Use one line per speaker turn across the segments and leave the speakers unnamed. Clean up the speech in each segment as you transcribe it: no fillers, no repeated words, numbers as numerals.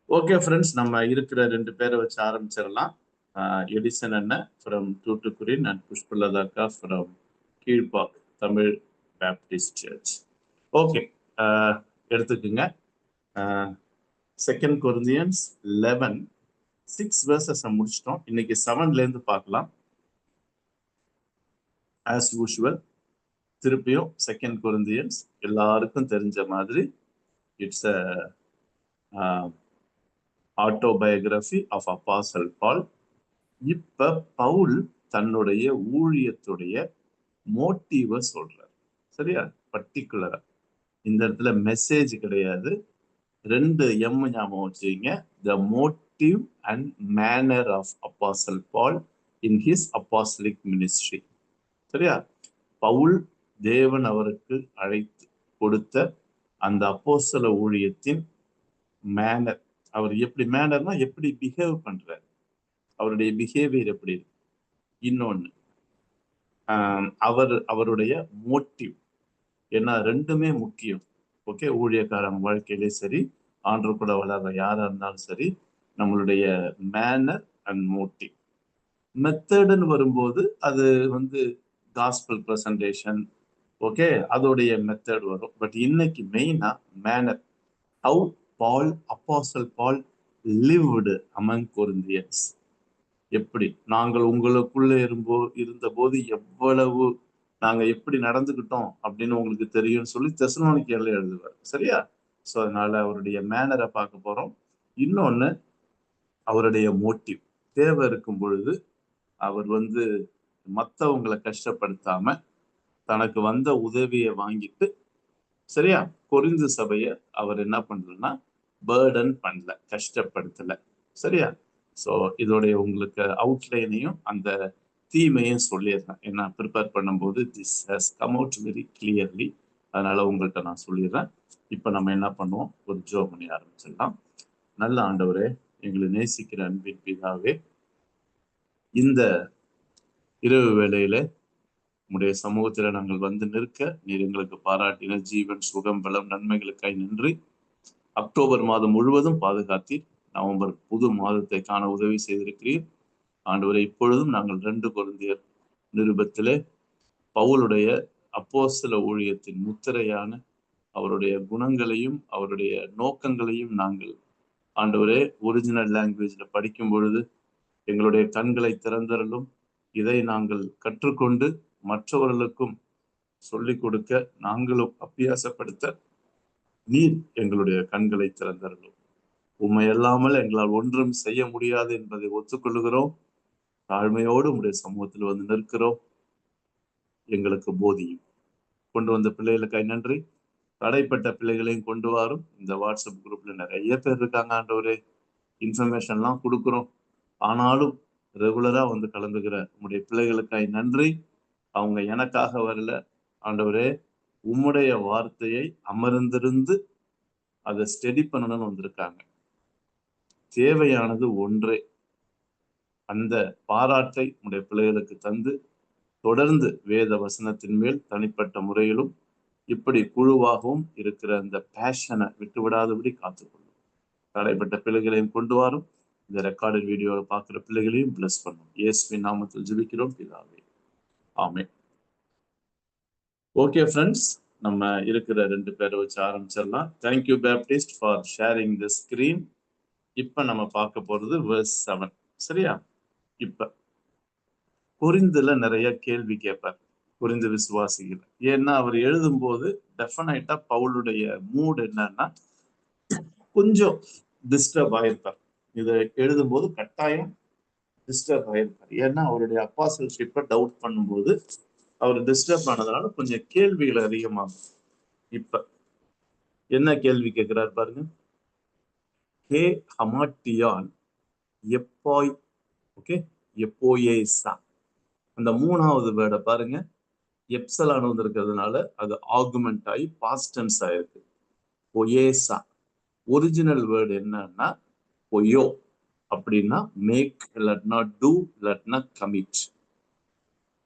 Okay friends, நம்ம இருக்கிற 2 பேரை வச்சு ஆரம்பிச்சிடலாம். எடிசன் அண்ணன் ஃப்ரம் தூத்துக்குடி அண்ட் புஷ்பலதாக்கா from Kilpauk Tamil Baptist church. Okay, எடுத்துக்குங்க. 2 கொரிந்தியன்ஸ் 11:6 verses முடிச்சிட்டோம். இன்னைக்கு 7லேருந்து பார்க்கலாம். ஆஸ் யூஷுவல் திருப்பியும் 2 கொரிந்தியன்ஸ் எல்லாருக்கும் தெரிஞ்ச மாதிரி இட்ஸ் ஆட்டோபயோகிராஃபி ஆஃப் அப்பாசல் பால். இப்ப பவுல் தன்னுடைய ஊழியத்துடைய மோட்டிவ சொல்றார். சரியா? பர்டிகுலரா இந்த இடத்துல மெசேஜ் கிடையாது. 2 எம் ஞாபகம் வச்சுங்க. The motive and manner of apostle Paul in his apostolic ministry. சரியா? பவுல் தேவன் அவருக்கு அழைத்து கொடுத்த அந்த அப்போஸ்தல ஊழியத்தின் மேனர். அவர் எப்படி மேனர்னா எப்படி பிஹேவ் பண்றாரு, அவருடைய பிஹேவியர் எப்படி இருக்கு. இன்னொன்னு அவருடைய மோட்டிவ். ஏன்னா 2மே முக்கியம். ஓகே, ஊழியக்காரங்க வாழ்க்கையிலே சரி, ஆண்டு கூட வளர்ற யாரா இருந்தாலும் சரி, நம்மளுடைய மேனர் அண்ட் மோட்டிவ். மெத்தடுன்னு வரும்போது அது காஸ்பல் பிரசன்டேஷன், ஓகே, அதோடைய மெத்தட் வரும். பட் இன்னைக்கு மெயினா manner. How Paul apostle Paul lived among Corinthians. எப்படி நாங்கள் உங்களுக்குள்ள இருந்தபோது எவ்வளவு நாங்க எப்படி நடந்துகிட்டோம் அப்படின்னு உங்களுக்கு தெரியும்னு சொல்லி தெசலோனிக்கேயர்ல எழுதுவார். சரியா? ஸோ அதனால அவருடைய மேனரை பார்க்க போறோம். இன்னொன்னு அவருடைய மோட்டிவ். தேவை இருக்கும் பொழுது அவர் மற்றவங்களை கஷ்டப்படுத்தாம தனக்கு வந்த உதவியை வாங்கிட்டு, சரியா, கொரிந்து சபையை அவர் என்ன பண்றதுன்னா பேர்டன் பண்ணல, கஷ்டப்படுத்தல. சரியா? ஸோ இதோடைய உங்களுக்கு அவுட்லைனையும் அந்த தீமையும் சொல்லிடுறேன். ஏன்னா ப்ரிப்பேர் பண்ணும்போது this has come out very clearly. அதனால உங்கள்கிட்ட நான் சொல்லிடுறேன். இப்போ நம்ம என்ன பண்ணுவோம், ஒரு ஜெபம் பண்ணி ஆரம்பிச்சிடலாம். நல்ல ஆண்டவரே, எங்களை நேசிக்கிற அன்பின் பிதாவே, இந்த இரவு வேளையில உங்களுடைய சமூகத்துல நாங்கள் நிற்க நீர் எங்களுக்கு பாராட்டின ஜீவன், சுகம், பலம், நன்மைகளுக்காய் நன்றி. அக்டோபர் மாதம் முழுவதும் பாதுகாத்தீர். நவம்பர் புது மாதத்தை காண உதவி செய்திருக்கிறீர். ஆண்டவரை இப்பொழுதும் நாங்கள் 2 கொரிந்தியர் நிருபத்திலே பவுலுடைய அப்போஸ்தல ஊழியத்தின் முத்திரையான அவருடைய குணங்களையும் அவருடைய நோக்கங்களையும் நாங்கள் ஆண்டவரே ஒரிஜினல் லாங்குவேஜ்ல படிக்கும் பொழுது எங்களுடைய கண்களை திறந்தரலும். இதை நாங்கள் கற்றுக்கொண்டு மற்றவர்களுக்கும் சொல்லிக் கொடுக்க நாங்களும் அபியாசப்படுத்த நீர் எங்களுடைய கண்களை திறந்தரலும். உண்மை அல்லாமல் எங்களால் ஒன்றும் செய்ய முடியாது என்பதை ஒத்துக்கொள்ளுகிறோம். தாழ்மையோடு உங்களுடைய சமூகத்தில் நிற்கிறோம். எங்களுக்கு போதியும். கொண்டு வந்த பிள்ளைகளுக்காக நன்றி. தடைப்பட்ட பிள்ளைகளையும் கொண்டு வரும். இந்த வாட்ஸ்அப் குரூப்ல நிறைய பேர் இருக்காங்க ஆண்டவரே, இன்ஃபர்மேஷன்லாம் கொடுக்குறோம். ஆனாலும் ரெகுலரா கலந்துக்கிற உங்களுடைய பிள்ளைகளுக்காக நன்றி. அவங்க எனக்காக வரல ஆண்டவரே, உம்முடைய வார்த்தையை அமர்ந்திருந்து அதை ஸ்டடி பண்ணணும்னு வந்திருக்காங்க. தேவையானது ஒன்றே, அந்த பாராட்டை உடைய பிள்ளைகளுக்கு தந்து தொடர்ந்து வேத வசனத்தின் மேல் தனிப்பட்ட முறையிலும் இப்படி குழுவாகவும் இருக்கிற அந்த பேஷனை விட்டுவிடாதபடி காத்துக்கொள்ளும். தடைப்பட்ட பிள்ளைகளையும் கொண்டு வரும். இந்த ரெக்கார்டட் வீடியோவை பார்க்குற பிள்ளைகளையும் பிளஸ் பண்ணும். இயேசுவின் நாமத்தில் ஜெபிக்கிறோம் பிதாவே, ஆமென். ஓகே ஃப்ரெண்ட்ஸ், நம்ம இருக்கிற 2 பேரை வச்சு ஆரம்பிச்சிடலாம். Thank you Baptist for sharing the screen. இப்ப நம்ம பார்க்க போறது verse 7. சரியா? இப்ப கொரிந்துல நிறைய கேள்வி கேட்பார் கொரிந்து விசுவாசிகள். ஏன்னா அவர் எழுதும் போது டெஃபினட்டா பவுலுடைய மூட் என்னன்னா கொஞ்சம் டிஸ்டர்ப் ஆயிருப்பார். இதை எழுதும் போது கட்டாயம் டிஸ்டர்ப் ஆயிருப்பார். ஏன்னா அவருடைய அப்போஸ்தலர்ஷிப்பை டவுட் பண்ணும்போது அவர் டிஸ்டர்ப் ஆனதுனால கொஞ்சம் கேள்விகள் அதிகமாகும். இப்ப என்ன கேள்வி கேட்கிறார் பாருங்க. ஹே ஹமாட்டியான் எப்போய், ஓகே, எப்போயேசா. அந்த 3வது வேர்டை பாருங்க, எப்சலான் இருக்கிறதுனால அது ஆகுமெண்ட் ஆகி பாஸ்ட் டென்ஸ் ஆயிருக்கு. பொயேசா. ஒரிஜினல் வேர்டு என்னன்னா பொயோ. அப்படின்னா மேக் இல்லாட்டினா டூ இல்லாட்டினா கமிட்.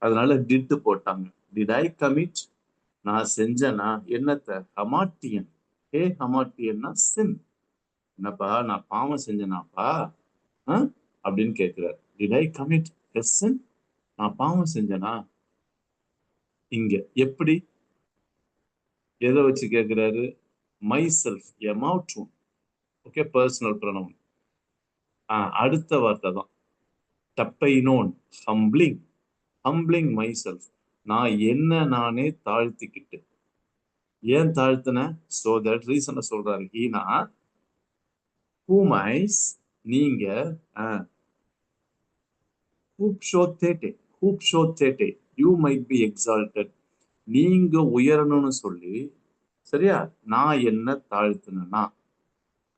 அதனால டிட்டு போட்டாங்க. Did I commit? நான் செஞ்சேனா என்னத்த? ஹமாட்டியன். ஹே ஹமாட்டியன்னா சின். என்னப்பா நான் பாவம் செஞ்சேனாப்பா அப்படின்னு கேட்கிறார். Did I commit a sin? நான் பாவம் செஞ்சேனா? இங்க எப்படி எதை வச்சு கேட்கிறாரு? மை செல்ஃப் எமௌட்டும். Okay, personal pronoun. அடுத்த வார்த்தை தான் டப்பைனோன், ஹம்பிளிங். Humbling my self. நான் என்ன நானே தாழ்த்திக்கிட்டு. ஏன் தாழ்த்தின? சோ தட் ரீசனை சொல்றாரு. ஈனா ஹூமைஸ் நீங்க யூ மைட் பி எக்ஸால்டட். நீங்க உயரணும்னு சொல்லி, சரியா? நான் என்ன தாழ்த்தினா,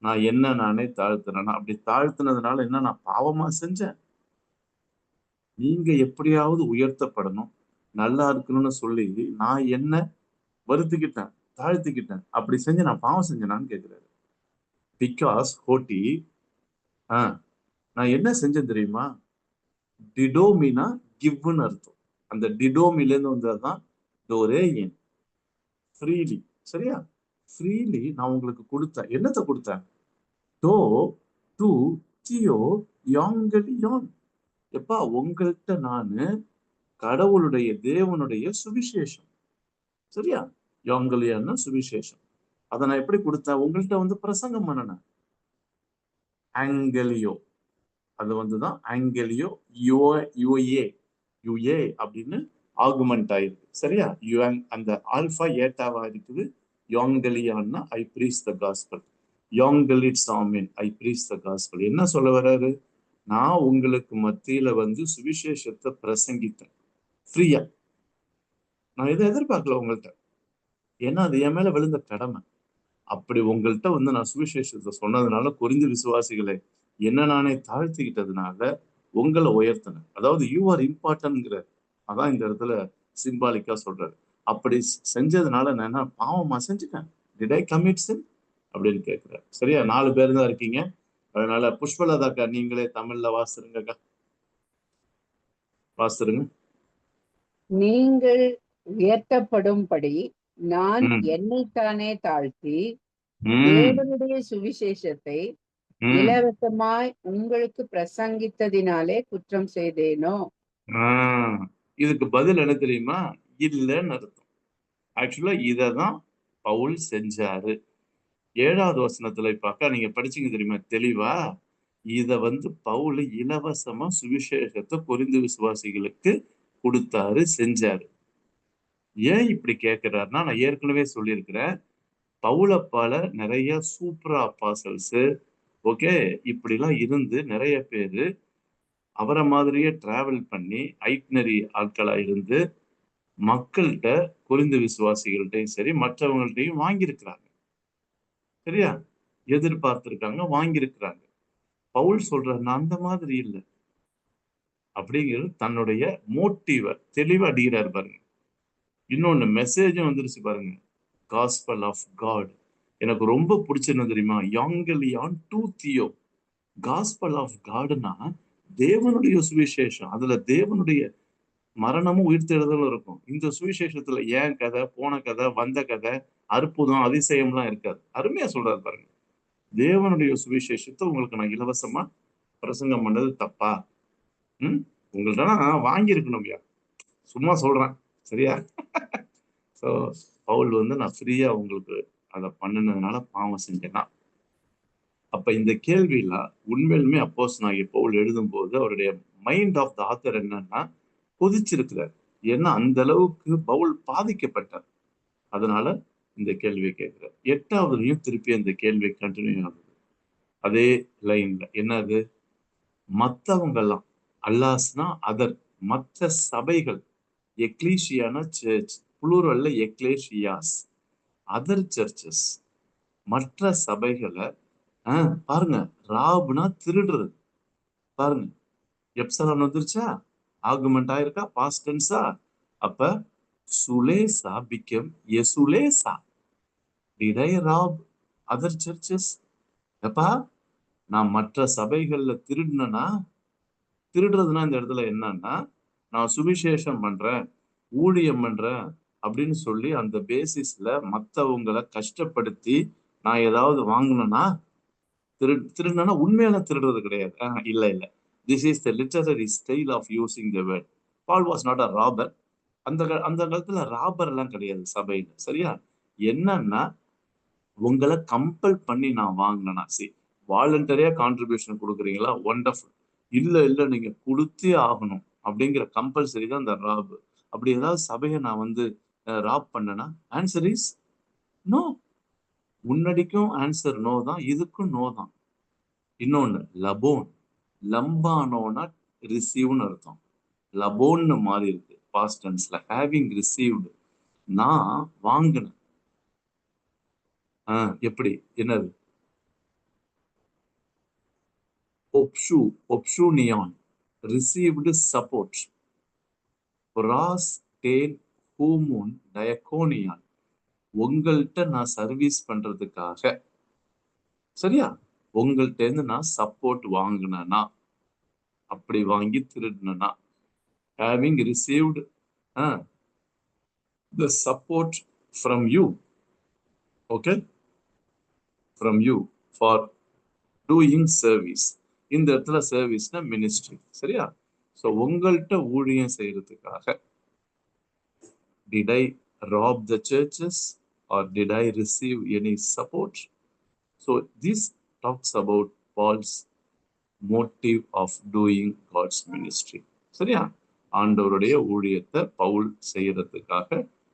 நான் என்ன நானே தாழ்த்தினா, அப்படி தாழ்த்தினதுனால என்ன நான் பாவமா செஞ்சேன்? நீங்க எப்படியாவது உயர்த்தப்படணும், நல்லா இருக்கணும்னு சொல்லி நான் என்ன வருத்திக்கிட்டேன், தாழ்த்திக்கிட்டேன். அப்படி செஞ்சு நான் பாவம் செஞ்சேனான்னு கேட்கிறாரு. பிகாஸ் ஹோட்டி நான் என்ன செஞ்சேன் தெரியுமா? டிடோமினா கிவ்னு அர்த்தம். அந்த டிடோமில இருந்து வந்ததுதான் டோரேயின், ஃப்ரீலி. சரியா? ஃப்ரீலி நான் உங்களுக்கு கொடுத்தேன். என்னத்தை கொடுத்தேன்? டோ டு தியோ யாங்கலியோன். எப்பா உங்கள்கிட்ட நானு கடவுளுடைய தேவனுடைய சுவிசேஷம். சரியா? யாங்கலியான்னு சுவிசேஷம். அதை நான் எப்படி கொடுத்தேன்? உங்கள்கிட்ட வந்து பிரசங்கம் பண்ணன. ஆங்கலியோ, அது வந்துதான் ஆங்கலியோ. யுஏ யுஏ அப்படின்னு ஆகுமெண்ட் ஆயிருக்கு. சரியா? யுங் அந்த ஆல்பா ஏட்டாவா இருக்குது. யோங்கலியான்னா ஐ பிரீச் த காஸ்பல். யோங்கலிட்ஸ் ஆமீன் ஐ பிரீச் த காஸ்பல். என்ன சொல்ல வர்றாரு? நான் உங்களுக்கு மத்தியில வந்து சுவிசேஷத்தை பிரசங்கித்தேன் ஃப்ரீயா. நான் எதை எதிர்பார்க்கல உங்கள்கிட்ட. ஏன்னா அது என் மேல விழுந்த கடமை. அப்படி உங்கள்கிட்ட வந்து நான் சுவிசேஷத்தை சொன்னதுனால கொரிந்து விசுவாசிகளை என்ன நானே தாழ்த்திக்கிட்டதுனால உங்களை உயர்த்தினேன். அதாவது யூ ஆர் இம்பார்ட்டன்ட்ங்கிற அதான் இந்த இடத்துல சிம்பாலிக்கா சொல்றாரு. அப்படி செஞ்சதுனால நான் என்ன பாவமா செஞ்சுட்டேன்? டிட் ஐ கமிட் சின் அப்படின்னு கேட்கிறாரு. சரியா? 4 பேர் தான் இருக்கீங்க. அதனால புஷ்பலதாக்கா நீங்களே தமிழ்ல வாசிருங்கக்கா, வாசிருங்க.
நீங்கள் உயர்த்தப்படும்படி நான் என்னைத்தானே தாழ்த்தி தேவனுடைய சுவிசேஷத்தை இலவசமாய் உங்களுக்கு பிரசங்கித்ததினாலே குற்றம் செய்தேனோ?
இதுக்கு பதில் என்ன தெரியுமா? இல்லைன்னு அர்த்தம். ஆக்சுவலா இததான் பவுல் செஞ்சாரு. 7வது வசனத்துல இப்ப அக்கா நீங்க படிச்சீங்க தெரியுமா தெளிவா? இத வந்து பவுல் இலவசமா சுவிசேஷத்தை கொரிந்து விசுவாசிகளுக்கு கொடுத்தாரு, செஞ்சாரு. ஏன் இப்படி கேட்கிறாருன்னா, நான் ஏற்கனவே சொல்லியிருக்கிறேன், பவுலப்பால நிறைய சூப்பரா அப்பாசல்ஸ், ஓகே, இப்படிலாம் இருந்து நிறைய பேரு அவரை மாதிரியே டிராவல் பண்ணி ஐட்னரி ஆட்களா இருந்து மக்கள்கிட்ட கொரிந்து விசுவாசிகள்கிட்டையும் சரி மற்றவங்கள்ட்டையும் வாங்கியிருக்கிறாங்க. சரியா? எதிர்பார்த்திருக்காங்க, வாங்கியிருக்கிறாங்க. பவுல் சொல்றாரு நான் அந்த மாதிரி இல்லை அப்படிங்கிறது தன்னுடைய மோட்டிவ தெளிவா அடிக்கிறார் பாருங்க. இன்னொன்னு மெசேஜும் வந்துருச்சு பாருங்க, காஸ்பல் ஆஃப் காட். எனக்கு ரொம்ப பிடிச்சது தெரியுமா? யாங்கலியான் டு தியோ. காஸ்பல் ஆஃப் காட்னா தேவனுடைய சுவிசேஷம். அதுல தேவனுடைய மரணமும் உயிர்த்தெழுதலும் இருக்கும். இந்த சுவிசேஷத்துல ஏன் கதை, போன கதை, வந்த கதை, அற்புதம், அதிசயம்லாம் இருக்காது. அருமையா சொல்றாரு பாருங்க. தேவனுடைய சுவிசேஷத்தை உங்களுக்கு நான் இலவசமா பிரசங்கம் பண்ணது தப்பா? உங்கள்ட்ட நான் வாங்கியிருக்கணும்யா, சும்மா சொல்றேன். சரியா? ஸோ பவுல் வந்து நான் ஃப்ரீயா உங்களுக்கு அதை பண்ணினதுனால பாவம் செஞ்சேன்னா. அப்ப இந்த கேள்வியில உண்மையிலுமே அப்போஸ்தலனாகிய பவுல் எழுதும் போது அவருடைய மைண்ட் ஆஃப் த ஆத்தர் என்னன்னா கொதிச்சிருக்கிறார். ஏன்னா அந்த அளவுக்கு பவுல் பாதிக்கப்பட்டார். அதனால இந்த கேள்வியை கேட்கிறார். 8வதுலயும் திருப்பி அந்த கேள்வி கண்டினியூ ஆகுது அதே லைன்ல. என்னது? மற்றவங்க எல்லாம், அல்லாஸ்னா அதர், மற்ற சபைகள், எக்லீஷியானா சர்ச், புளூரல்ல எக்லேஷியாஸ், அதர் சர்ச்சஸ், மற்ற சபைகளை பாருங்க. ராப்னா திருடுறது. பாருங்க, எப்சலான் வந்துருச்சா? ஆர்குமெண்ட் ஆயிருக்கா? பாஸ்ட் டென்ஸா? அப்ப சுலேசா பிகம் எசுலேசா. Did I rob other churches? எப்பா நான் மற்ற சபைகள்ல திருடுனா, திருடுறதுனா இந்த இடத்துல என்னன்னா நான் சுவிசேஷம் பண்றேன், ஊழியம் பண்றேன் அப்படின்னு சொல்லி அந்த பேசிஸ்ல மற்றவங்களை கஷ்டப்படுத்தி நான் ஏதாவது வாங்கினேன்னா திருடுனா உண்மையான திருடுறது கிடையாது. இல்ல இல்ல, this is the literary style of using the word. Paul was not a robber. அந்த காலத்துல ராபர் எல்லாம் கிடையாது சபையில. சரியா? என்னன்னா, உங்களை கம்பல் பண்ணி நான் வாங்கினேன்னா, வாலண்டரியா கான்ட்ரிபியூஷன் கொடுக்குறீங்களா, ஒண்டர்ஃபுல். இல்ல இல்ல நீங்க கொடுத்தே ஆகணும் அப்படிங்கிற கம்பல்சரி தான் இந்த ராப். அப்படி ஏதாவது சபையை நான் வந்து ராப் பண்ணனா, ஆன்சர் இஸ் நோ. முன்னாடிக்கும் ஆன்சர் நோ தான், இதுக்கும் நோ தான். இன்னொன்னு லபோன், லம்பானோனா ரிசீவ்னு அர்த்தம். லபோன்னு மாறி இருக்கு பாஸ்ட் டென்ஸ்ல, ஹேவிங் ரிசீவ்டு. நான் வாங்கினேன். எப்படி, என்னது? ஒப்ஷு, ஒப்ஷூனியான், ரிசீவ்டு சப்போர்ட். ராஸ் டேன் ஹூமூன் டயகோனியான், உங்கள்கிட்ட நான் சர்வீஸ் பண்றதுக்காக. சரியா? உங்கள்கிட்ட இருந்து நான் சப்போர்ட் வாங்கினேன்னா, அப்படி வாங்கி திருடினா, having received the support from you, okay, from you for doing service. இந்த இடத்துல சர்வீஸ்னா மினிஸ்ட்ரி. சரியா? ஸோ உங்கள்கிட்ட ஊழியம் செய்யறதுக்காக, did I rob the churches or did I receive any support? So this talks about Paul's motive of doing God's ministry. சரியா? ஆண்டவருடைய ஊழியத்தை பவுல் செய்யறதுக்காக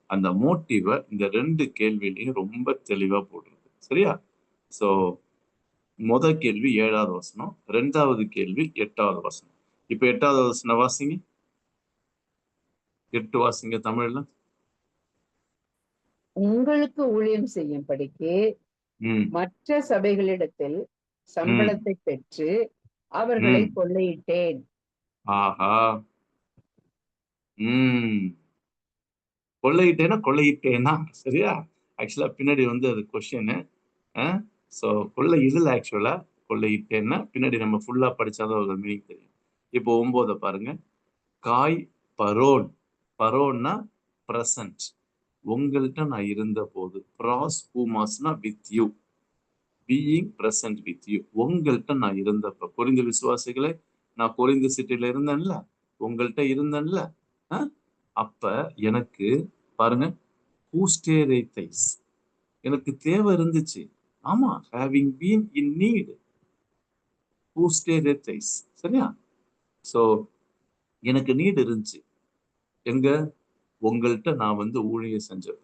அந்த மோட்டிவை இந்த 2 கேள்வியிலையும் ரொம்ப தெளிவா போடுறது. சரியா? சோ முதல் கேள்வி 7வது வசனம், 2வது கேள்வி 8வது வசனம். இப்ப 8வது வசனம் வாசிங்க. 8 வாசிங்க தமிழ்ல.
உங்களுக்கு ஊழியம் செய்யும்படிக்கு மற்ற சபைகளிடத்தில் சம்பளத்தை பெற்று அவர்களை கொள்ளையிட்டேன்.
ஆஹா. கொள்ளையிட்டேனா சரியா? ஆக்சுவலா பின்னாடி வந்து அது கொஸ்டின். ஸோ கொள்ளையிடல, ஆக்சுவலா கொள்ளையிட்டேன்னா பின்னாடி நம்ம ஃபுல்லா படிச்சாதான் ஒரு மீனிங் தெரியும். இப்போ 9 பாருங்க. காய் பரோன், பரோன்னா பிரசன்ட், உங்கள்கிட்ட நான் இருந்த போது. ப்ராஸ் ஹூமாஸ்னா with you, being present with you, உங்கள்கிட்ட நான் இருந்தப்ப. கொரிந்து விசுவாசிகளே, நான் கொரிந்து சிட்டில இருந்தேன்ல, உங்கள்கிட்ட இருந்தேன்ல, அப்ப எனக்கு பாருங்க, கூஸ்டேரேத்தைஸ், எனக்கு தேவை இருந்துச்சு. ஆமா, ஹேவிங் பீன் இன் நீட், கூஸ்டேரேத்தைஸ். சரியா? சோ எனக்கு நீட் இருந்துச்சு. எங்க? உங்கள்கிட்ட நான் வந்து ஊழியம் செஞ்சப்ப.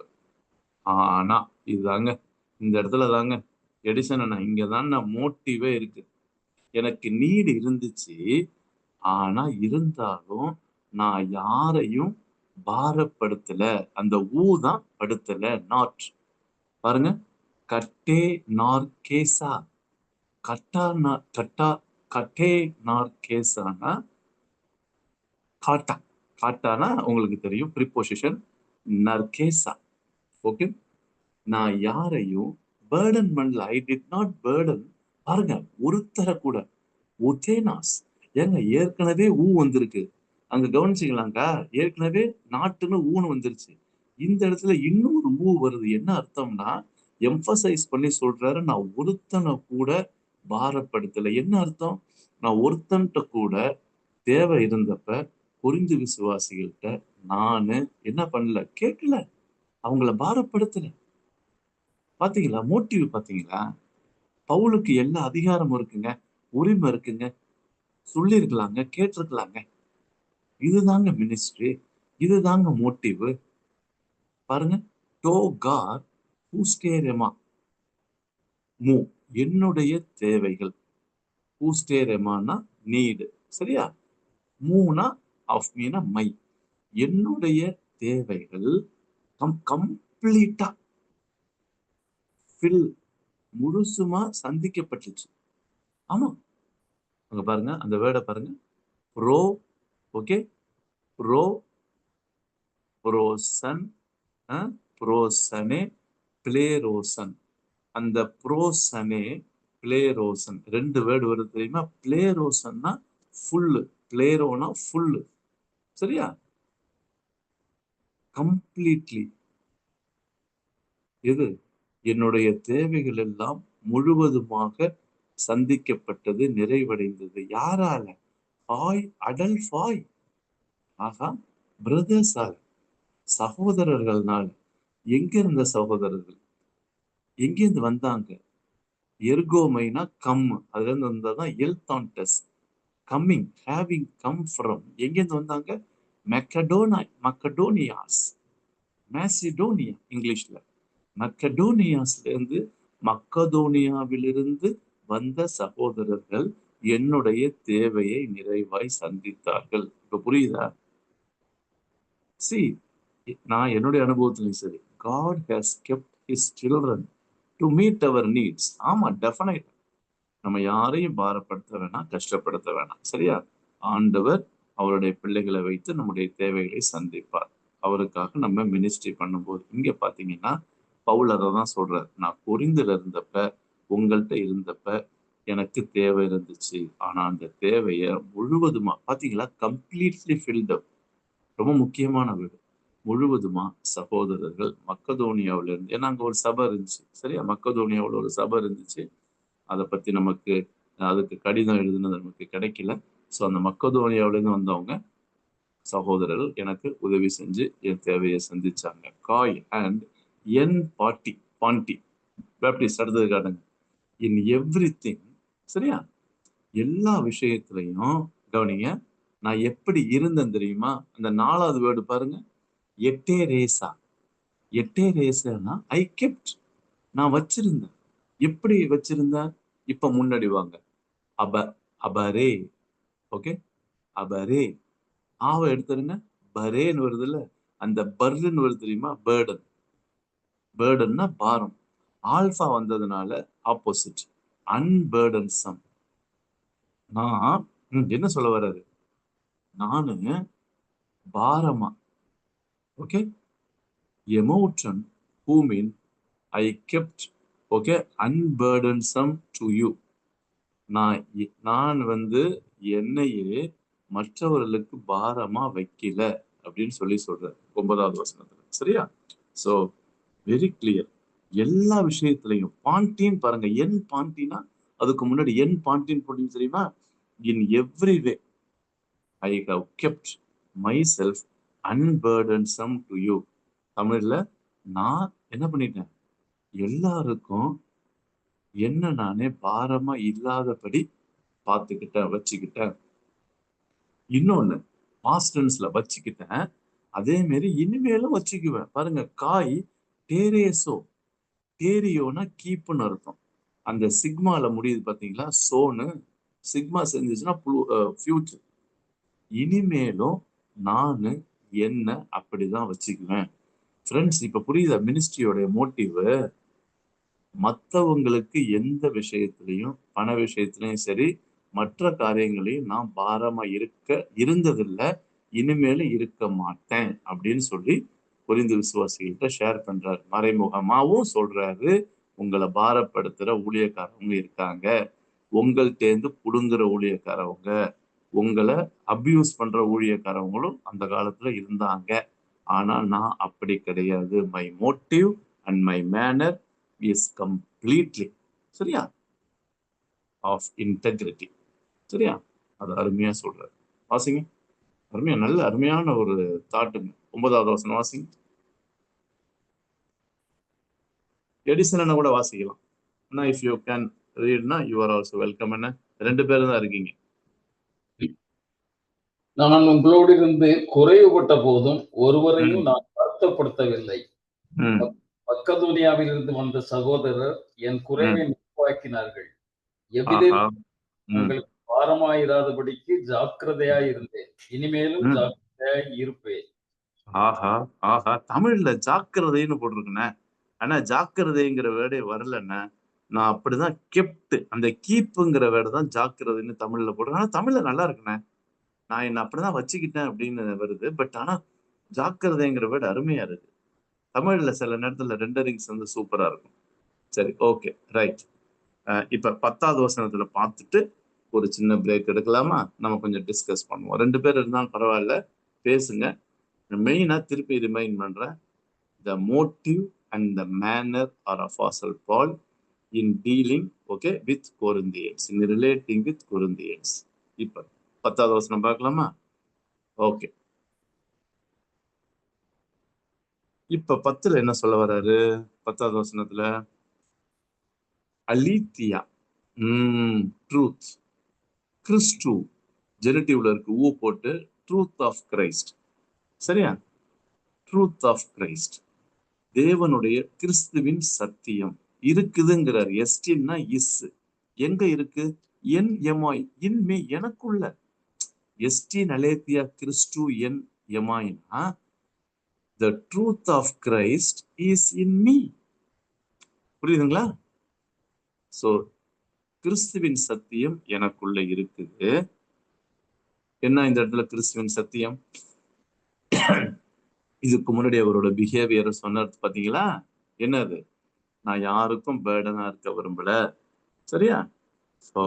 ஆனா இதுதாங்க, இந்த இடத்துல தாங்க எடிசன் அண்ணா, இங்கதான் மோட்டிவே இருக்கு. எனக்கு நீடு இருந்துச்சு, ஆனா இருந்தாலும் நான் யாரையும் பாரப்படுத்தல. அந்த ஊ தான் படுத்தல, நாட். பாருங்க, கட்டே நார் கேசா, கட்டே நார் கேசானா காட்டா. காட்டானா உங்களுக்கு தெரியும், ப்ரிபோசிஷன். நர்கேசா. ஓகே, நான் யாரையும் பேர்டன் பண்ணல. I did not burden. பாருங்க, ஒருத்தர கூட. ஒதேனாஸ், ஏங்க ஏற்கனவே ஊ வந்திருக்கு அங்க, கவனிச்சிக்கலாங்கா? ஏற்கனவே நாட்டுன்னு ஊன்னு வந்துருச்சு. இந்த இடத்துல இன்னொரு ஊ வருது. என்ன அர்த்தம்னா, எம்பசைஸ் பண்ணி சொல்றாரு, நான் ஒருத்தனை கூட பாரப்படுத்தல. என்ன அர்த்தம்? நான் ஒருத்தன்ட்ட கூட தேவை இருந்தப்ப புரிந்து விசுவாசிகள்கிட்ட நானு என்ன பண்ணல, கேட்கல, அவங்கள பாரப்படுத்தல. பாத்தீங்களா மோட்டிவ்? பாத்தீங்களா? பவுலுக்கு எல்லா அதிகாரமும் இருக்குங்க, உரிமை இருக்குங்க, சொல்லிருக்கலாங்க, கேட்டிருக்கலாங்க. இதுதாங்க மினிஸ்ட்ரி, இதுதாங்க மோட்டிவ். பாருங்க, டோ கார் ஹூஸ்டேரெமா, மூ, என்னுடைய தேவைகள். ஹூஸ்டேரெமானா நீடு. சரியா? மூனா ஆஃப் மீனா மை, என்னுடைய தேவைகள் கம்ப்ளீட்டா ஃபில், முழுசுமா சந்திக்கப்பட்டுச்சு. ஆமா, அங்க பாருங்க, அந்த வேர்டை பாருங்க, ப்ரோ, ஓகே, ப்ரோ ப்ரோசன், ப்ரோசனே, பிளேரோசன். அந்த ப்ரோசனே, பிளேரோசன் 2 வேர்டு வருது தெரியுமா? பிளேரோசன்னா ஃபுல்லு, பிளேரோனா ஃபுல்லு. சரியா? கம்ப்ளீட்லி. எது? என்னுடைய தேவைகள் எல்லாம் முழுவதுமாக சந்திக்கப்பட்டது, நிறைவடைந்தது. யாரால? ஃபாய், அடல் ஃபாய். ஆகா, பிரதர்ஸால, சகோதரர்கள்னால. எங்க இருந்த சகோதரர்கள்? எங்கேருந்து வந்தாங்க? எர்கோமைனா கம், அதுல இருந்து வந்ததான் எல்தான்டஸ், கம்மிங், ஹேவிங் கம் ஃப்ரம். எங்கேருந்து வந்தாங்க? மக்கடோனியாஸ், மேசிடோனியா இங்கிலீஷ்ல. மக்கடோனியாஸ்ல இருந்து, மக்கதோனியாவிலிருந்து வந்த சகோதரர்கள் என்னுடைய தேவையை நிறைவாய் சந்தித்தார்கள். இப்ப புரியுதா? சி, நான் என்னுடைய அனுபவத்திலையும் சரி, God has kept his children to meet our needs. ஆமா, டெஃபினைட். நம்ம யாரையும் பாரப்படுத்த வேணாம், கஷ்டப்படுத்த வேணாம். சரியா? ஆண்டவர் அவருடைய பிள்ளைகளை வைத்து நம்முடைய தேவைகளை சந்திப்பார். அவருக்காக நம்ம மினிஸ்ட்ரி பண்ணும்போது, இங்க பாத்தீங்கன்னா பவுல் அதை தான் சொல்றாரு. நான் கொரிந்தில இருந்தப்ப, உங்கள்கிட்ட இருந்தப்ப எனக்கு தேவை இருந்துச்சு. ஆனா அந்த தேவையை முழுவதுமா, பாத்தீங்களா, கம்ப்ளீட்லி ஃபில்ட் அப். ரொம்ப முக்கியமான வீடு. முழுவதுமா சகோதரர்கள் மக்கதோனியாவில இருந்து, ஏன்னா அங்க ஒரு சபை இருந்துச்சு. சரியா? மக்கதோனியாவில் ஒரு சபை இருந்துச்சு. அதை பத்தி நமக்கு, அதுக்கு கடிதம் எழுதுனது நமக்கு கிடைக்கல. ஸோ அந்த மக்கதோனியாவிலேருந்து வந்தவங்க சகோதரர்கள் எனக்கு உதவி செஞ்சு என் தேவையை சந்திச்சாங்க. காய் அண்ட் என் பாண்டி பேப்டிஸ்ட் அடுத்தது காட்டுங்க. In every thing. சரியா? எல்லா விஷயத்திலையும் கவனிங்க. நான் எப்படி இருந்தேன் தெரியுமா? அந்த 4வது வேர்டு பாருங்க, எட்டேரேசா. எட்டேரேசானா ஐ கெப்ட், நான் வச்சிருந்தேன். எப்படி வச்சிருந்தேன்? இப்ப முன்னாடி வாங்க. அபரே. ஓகே, அபரே. ஆவ எடுத்துருங்க, பரேன்னு வருது இல்ல, அந்த பர்ன்னு வருது தெரியுமா? பேர்டன். பேர்டன்னா பாரம். ஆல்பா வந்ததுனால ஆப்போசிட், அன்பேர்டன்சம். நான் என்ன சொல்ல வர்றாரு? நானு பாரமா, okay, emotion whom I kept, okay, unburdensome to you. நான் என்னையே மற்றவர்களுக்கு பாரமா வைக்கல அப்படின்னு சொல்றாரு 9வது வசனத்துல. சரியா? So very clear. எல்லா விஷயத்திலையும் பாண்டின்னு பாருங்க. என் பாண்டினா, அதுக்கு முன்னாடி என் பாண்டின்னு போட்டீங்க தெரியுமா? In every way I have kept my self unburdensome to you. தமிழ்ல, நான் என்ன பண்ணிட்டேன்? எல்லாருக்கும் என்ன நானே பாரமா இல்லாதபடி பார்த்துக்கிட்டேன், வச்சுக்கிட்டேன். இன்னொன்னு, பாஸ்டன்ஸ்ல வச்சுக்கிட்டேன். அதே மாதிரி இனிமேலும் வச்சுக்குவேன். பாருங்க, காய் டேரேசோ. டேரியோனா கீப்புன்னு அர்த்தம். அந்த சிக்மால முடியுது பாத்தீங்களா? சோனு சிக்மா செஞ்சுச்சுன்னா ஃபியூச்சர். இனிமேலும் நானு என்ன அப்படிதான் வச்சுக்குவேன். ஃப்ரெண்ட்ஸ், இப்ப புரியுதா மினிஸ்ட்ரியோடைய மோட்டிவ்? மற்றவங்களுக்கு எந்த விஷயத்திலையும், பண விஷயத்திலையும் சரி, மற்ற காரியங்களையும் நான் பாரமா இருந்ததில்லை, இனிமேலும் இருக்க மாட்டேன் அப்படின்னு சொல்லி புரிந்து விசுவாசிகள்கிட்ட ஷேர் பண்றாரு. மறைமுகமாவும் சொல்றாரு, உங்களை பாரப்படுத்துற ஊழியக்காரவங்க இருக்காங்க, உங்கள்கிட்டேருந்து புடுங்குற ஊழியக்காரவங்க, உங்களை அபியூஸ் பண்ற ஊழியக்காரவங்களும் அந்த காலத்துல இருந்தாங்க. ஆனா நான் அப்படி கிடையாது. My motive and my manner is completely, சரியா, ஆஃப் இன்டெகிரிட்டி. சரியா? அது அருமையா சொல்றாரு. வாசிங்க. அருமையா, நல்ல அருமையான ஒரு தாட்டுங்க. 9வது வசனம் வாசிங்க. எடிசன் கூட வாசிக்கலாம். இஃப் யூ கேன் ரீட்னா யூ ஆர் ஆல்சோ வெல்கம். என்ன 2 பேரும் தான் இருக்கீங்க.
நான் உங்களோடு இருந்து குறைவுபட்ட போதும் ஒருவரையும் நான் வருத்தப்படுத்தவில்லை. மக்கதோனியாவில் இருந்து வந்த சகோதரர் என் குறைவை நிறைவாக்கினார்கள். எவ்விதம் உங்களுக்கு பாரமாயிராதபடிக்கு ஜாக்கிரதையாய் இருந்தேன். இனிமேலும் ஜாக்கிரதையாய் இருப்பேன்.
ஆஹா ஆஹா, தமிழ்ல ஜாக்கிரதைன்னு போட்டிருக்கேன். ஆனா ஜாக்கிரதைங்கிற வேர்டே வரலன்னா, நான் அப்படிதான் கெப்ட், அந்த கீப்புங்கிற வேர்டு தான் ஜாக்கிரதைன்னு தமிழ்ல போடுறேன். ஆனா தமிழ்ல நல்லா இருக்குண்ணே. நான் என்ன அப்படிதான் வச்சுக்கிட்டேன் அப்படின்னு வருது. பட் ஆனா ஜாக்கிரதைங்கிற வேர்டு அருமையா இருக்கு. தமிழ்ல சில நேரத்துல ரெண்டரிங்ஸ் சூப்பரா இருக்கும். சரி, ஓகே, ரைட். இப்ப 10வது வசனத்துல பார்த்துட்டு ஒரு சின்ன பிரேக் எடுக்கலாமா? நம்ம கொஞ்சம் டிஸ்கஸ் பண்ணுவோம். 2 பேர் இருந்தாலும் பரவாயில்ல, பேசுங்க. மெயினா திருப்பி ரிமைண்ட் பண்றேன். The motive and the manner of Apostle Paul in dealing, okay, with Corinthians, in relating with Corinthians. இப்ப 10வது வசனம் பார்க்கலாமா? ஓகே, இப்ப 10ல என்ன சொல்ல வர்றாரு? 10வது வசனத்துல அலீத்தியா, ட்ரூத், கிறிஸ்து, ஜெனட்டிவ்ல இருக்கு, ஊ போட்டு ட்ரூத் ஆஃப் கிரைஸ்ட். சரியா? ட்ரூத் ஆஃப் கிரைஸ்ட், தேவனுடைய கிறிஸ்துவின் சத்தியம் இருக்குதுங்கிறார். எஸ்டின்னா இஸ், எங்க இருக்கு? என் எமாய், இன்மே, எனக்குள்ள. எஸ்டின் அலேத்தியா கிறிஸ்து என் எமாய்னா the truth of Christ is in me. புரியுதுங்களா? சோ கிறிஸ்துவின் சத்தியம் எனக்குள்ள இருக்குது. என்ன இந்த இடத்துல கிறிஸ்துவின் சத்தியம்? இதுக்கு முன்னாடி அவரோட பிஹேவியர் சொன்னது பாத்தீங்களா? என்னது? நான் யாருக்கும் பேர்டனா இருக்க விரும்பல. சரியா? ஸோ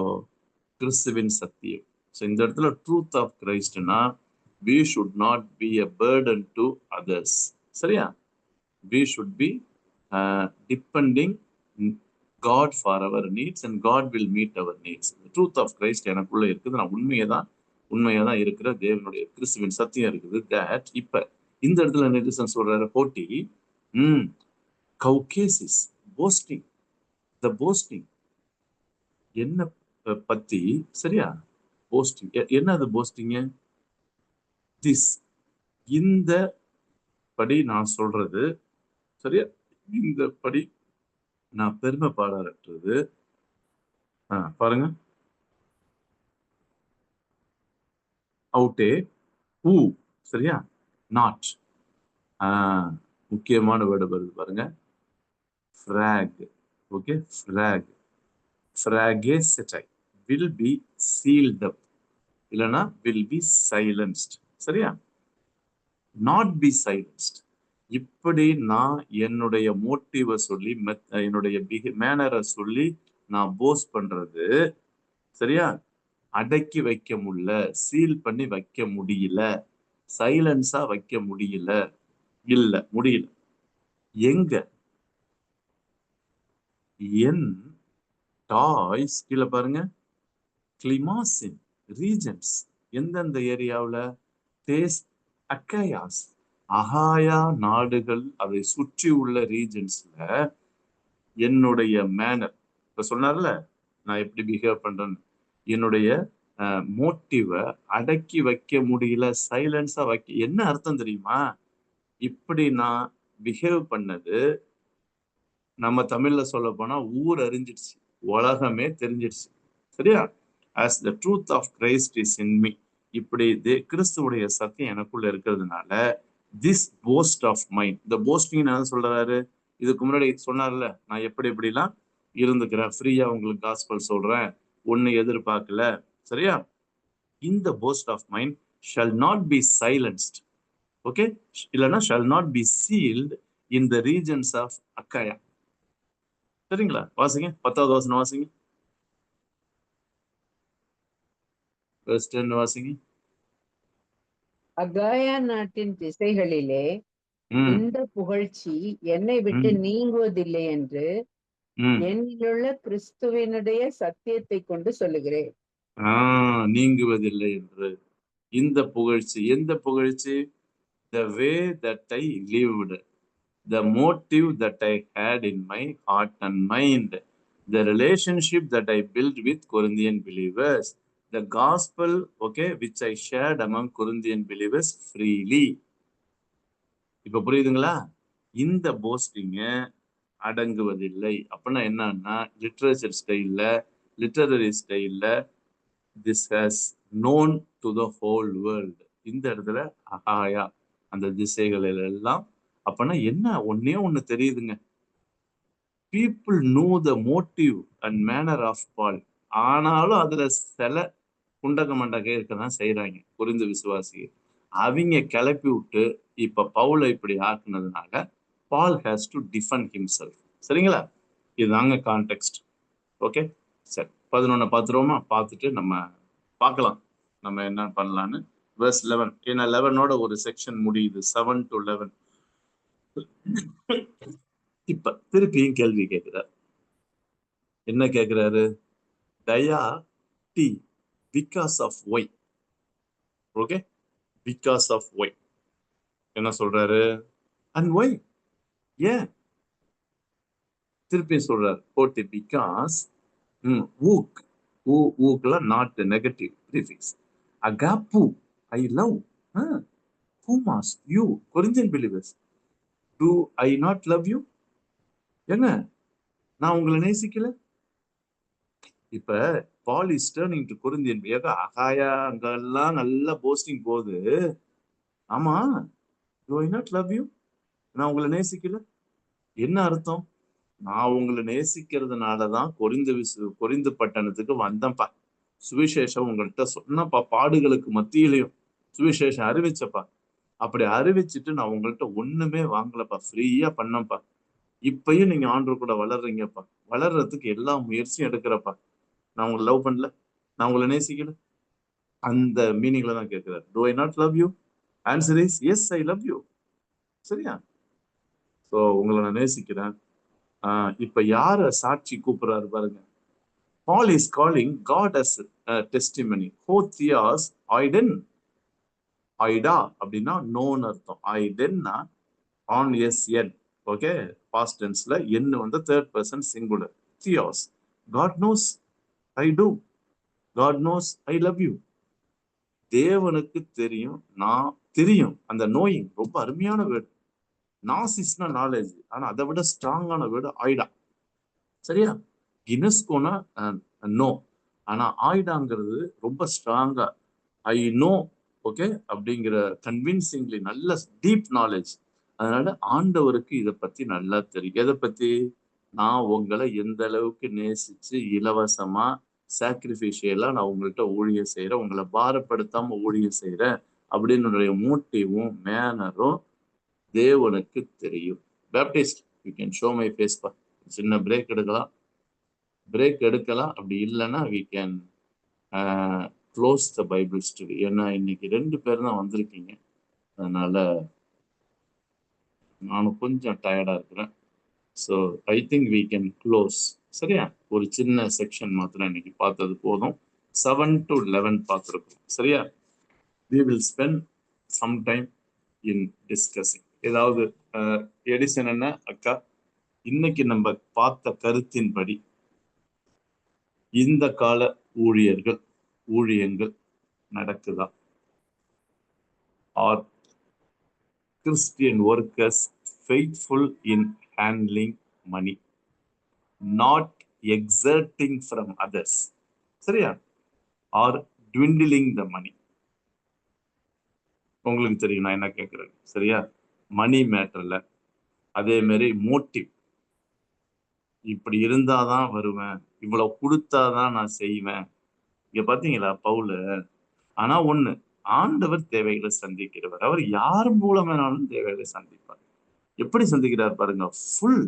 கிறிஸ்துவின் சத்தியம். ஸோ இந்த இடத்துல ட்ரூத் ஆஃப் கிரைஸ்ட்னா we should not be a burden to others. சரியா? we should be depending God for our needs and God will meet our needs. The truth of Christ எனக்குள்ள இருக்குது. நான் உண்மையாதான் இருக்கிற தேவனுடைய கிறிஸ்துவின் சத்தியம் இருக்குது. that இப்ப இந்த இடத்துல நெரிசன் சொல்றாரு, போட்டி, கௌகேசிஸ், போஸ்டிங், த போஸ்டிங் என்ன பத்தி? சரியா? போஸ்டிங் என்ன? அது போஸ்டிங் திஸ், இந்த படி நான் சொல்றது, சரியா? இந்த படி நான் பெருமை பாராட்டுறது. பாருங்க, அவுட்டே ஊ, சரியா? நாட், முக்கியமான வேர்டு வருது பாருங்க, ஃப்ராக். ஓகே, ஃப்ராக், ஃப்ராகேசெட்டை, will be sealed up, இல்லைன்னா will be silenced. சரியா? Not be silenced. இப்படி நான் என்னுடைய மோட்டிவை சொல்லி, என்னுடைய மேனரை சொல்லி நான் போஸ் பண்றது, சரியா, அடக்கி வைக்க முடியல, சீல் பண்ணி வைக்க முடியல, சைலன்ஸா வைக்க முடியல. முடியல. எங்க? என் டாய்ஸ், கீழே பாருங்க, கிளிமாசின் ரீஜன்ஸ், எந்தெந்த ஏரியாவில்? தேஸ் அக்கையாஸ், அகாயா நாடுகள், அதை சுற்றி உள்ள ரீஜன்ஸ்ல என்னுடைய மேனர், இப்ப சொன்னார்ல நான் எப்படி பிஹேவ் பண்றேன்னு, என்னுடைய மோட்டிவை அடக்கி வைக்க முடியல, சைலன்ஸா வைக்க. என்ன அர்த்தம் தெரியுமா? இப்படி நான் பிஹேவ் பண்ணது, நம்ம தமிழ்ல சொல்ல போனா ஊர் அறிஞ்சிடுச்சு, உலகமே தெரிஞ்சிடுச்சு. சரியா? as the truth of Christ is in me, இப்படி கிறிஸ்துவுடைய சத்தியம் எனக்குள்ள இருக்கிறதுனால this boast of mine, இந்த போஸ்டிங் நான் சொல்றாரு, இதுக்கு முன்னாடி சொன்னார்ல, நான் எப்படிலாம் இருந்துக்கிறேன், ஃப்ரீயா உங்களுக்கு காஸ்பல் சொல்றேன், ஒண்ணு எதிர்பார்க்கல. சரியா? இந்த boast of mine shall not be silenced, okay, இல்லைன்னா shall not be sealed in the regions of Achaia. சரிங்களா? வாசிங்க, 10வது வசனம் வாசிங்க, verse 10 வாசிங்க.
அகாயா நாட்டின் திசைகளிலே இந்த புகழ்ச்சி என்னை விட்டு நீங்குவதில்லை என்று என்னிலுள்ள கிறிஸ்துவினுடைய சத்தியத்தை கொண்டு சொல்லுகிறேன்.
நீங்குவதில்லை என்று. இந்த புகழ்ச்சி, எந்த புகழ்ச்சி? the way that I lived, the motive that I had in my heart and mind, the relationship that I built with Corinthian believers, the gospel, okay, which I shared among Corinthian believers freely. இப்ப புரியுதுங்களா? இந்த போஸ்டிங்க அடங்குவதில்லை. அப்படின்னா என்னன்னா, literature ஸ்டைல்ல, literary ஸ்டைல்ல this has known to the whole world. இந்த இடத்துல அகாயா, அந்த திசைகளில் எல்லாம். அப்பனா என்ன? ஒண்ணு தெரியுதுங்க, people know the motive and manner of Paul. ஆனாலும் அதுல சில குண்டக மண்டக இருக்கதான் செய்யறாங்க புரிந்து விசுவாசி. அவங்க கிளப்பி விட்டு இப்ப பவுலை இப்படி ஆக்குனதுனால Paul has to defend himself. சரிங்களா? இதுதாங்க கான்டெக்ஸ்ட். ஓகே, சரி, 11 பார்த்துருவோமா? பார்த்துட்டு நம்ம பார்க்கலாம் நம்ம என்ன பண்ணலான்னு. verse 11, ஏன்னா 11ஓட ஒரு செக்ஷன் முடியுது, 7 to 11. இப்ப திருப்பியும் கேள்வி கேட்கிறார். என்ன கேக்குறாரு? டயா டி because of why. Okay, because of why. என்ன சொல்றாரு? அண்ட் ஒய், ஏன்? திருப்பி சொல்றாரு போட்டு பிகாஸ் ஊக், ஊக்லாம் நாட் நெகட்டிவ் ப்ரீஃபிக்ஸ். அகாப்பு, ஐ லவ் ஹூமாஸ் you Corinthian believers. Do I not love you? என்ன, நான் உங்களை நேசிக்கல? இப்ப Paul is turning to Corinthian. Achaia அங்கெல்லாம் நல்லா போஸ்டிங் போகுது. ஆமா, do I not love you, நான் உங்களை நேசிக்கல. என்ன அர்த்தம்? நான் உங்களை நேசிக்கிறதுனாலதான் கொரிந்து பட்டணத்துக்கு வந்தேன்ப்பா. சுவிசேஷம் உங்கள்கிட்ட சொன்னப்பா, பாடுகளுக்கு மத்தியிலையும் சுவிசேஷம் அறிவிச்சப்பா. அப்படி அறிவிச்சுட்டு நான் உங்கள்கிட்ட ஒண்ணுமே வாங்கலப்பா, ஃப்ரீயா பண்ணப்பா. இப்பயும் நீங்க ஆண்டவர் கூட வளர்றீங்கப்பா. வளர்றதுக்கு எல்லா முயற்சியும் எடுக்கிறப்பா. நான் உங்களை லவ் பண்ணல, நான் உங்களை நேசிக்கல. அந்த மீனிங்ல தான் கேட்கிறார். Do I not love you? Answer is yes, I love you. சரியா? சோ உங்களை நான் நேசிக்கிறேன். இப்ப யார சாட்சி கூப்பிடுறாரு பாருங்க. Paul is calling God as a testimony. Hothias Aiden. Aida அப்படின்னா known அர்த்தம். Aidenna on S-N. Okay, past tenseல N வந்து third person singular. Theos. God knows I do. God knows I love you. தேவனுக்கு தெரியும், நான் தெரியும். அந்த நோயிங் ரொம்ப அருமையான வேர்டு. நாசிஸ்னா நாலேஜ், ஆனா அதை விட ஸ்ட்ராங்கான வேர்டு ஆயிடா. சரியா? கினஸ்கோனா நோ, ஆனா ஆயிடாங்கிறது ரொம்ப ஸ்ட்ராங்கா ஐ நோ. ஓகே, அப்படிங்கிற கன்வின்சிங்லி நல்ல டீப் நாலேஜ். அதனால ஆண்டவருக்கு இதை பத்தி நல்லா தெரியும். எதை பத்தி? நான் உங்களை எந்த அளவுக்கு நேசிச்சு இலவசமா சாக்ரிஃபிஷியலா நான் உங்கள்கிட்ட ஊழியம் செய்யறேன், உங்களை பாரப்படுத்தாம ஊழியம் செய்யறேன் அப்படின்னு மோட்டிவும் மேனரும் தேவனுக்கு தெரியும். Baptist, you can show my face பா. சின்ன பிரேக் எடுக்கலாம். அப்படி இல்லைன்னா we can close the Bible study. ஏன்னா இன்னைக்கு 2 பேர் தான் வந்திருக்கீங்க. அதனால நானும் கொஞ்சம் டயர்டா இருக்கிறேன். So I think we can close. சரியா? ஒரு சின்ன செக்ஷன் மாத்திரம் இன்னைக்கு பார்த்தது போதும். 7 to 11 பார்த்துருக்கோம். சரியா? We will spend some time in discussing. ஏதாவது எடிசன் என்ன அக்கா, இன்னைக்கு நம்ம பார்த்த கருத்தின்படி இந்த கால ஊழியங்கள் நடக்குதா? Are Christian workers faithful in handling money, not exerting from others? சரியா? Or swindling the money? உங்களுக்கு தெரியும் நான் என்ன கேட்கிறேன். சரியா? மணி மேட்டர்ல அதே மாதிரி மோட்டிவ், இப்படி இருந்தாதான் வருவேன், இவ்வளவு கொடுத்தாதான் நான் செய்வேன். இங்க பாத்தீங்களா பவுல? ஆனா ஒண்ணு, ஆண்டவர் தேவைகளை சந்திக்கிறவர். அவர் யார் மூலமானாலும் தேவைகளை சந்திப்பார். எப்படி சந்திக்கிறார் பாருங்க, ஃபுல்.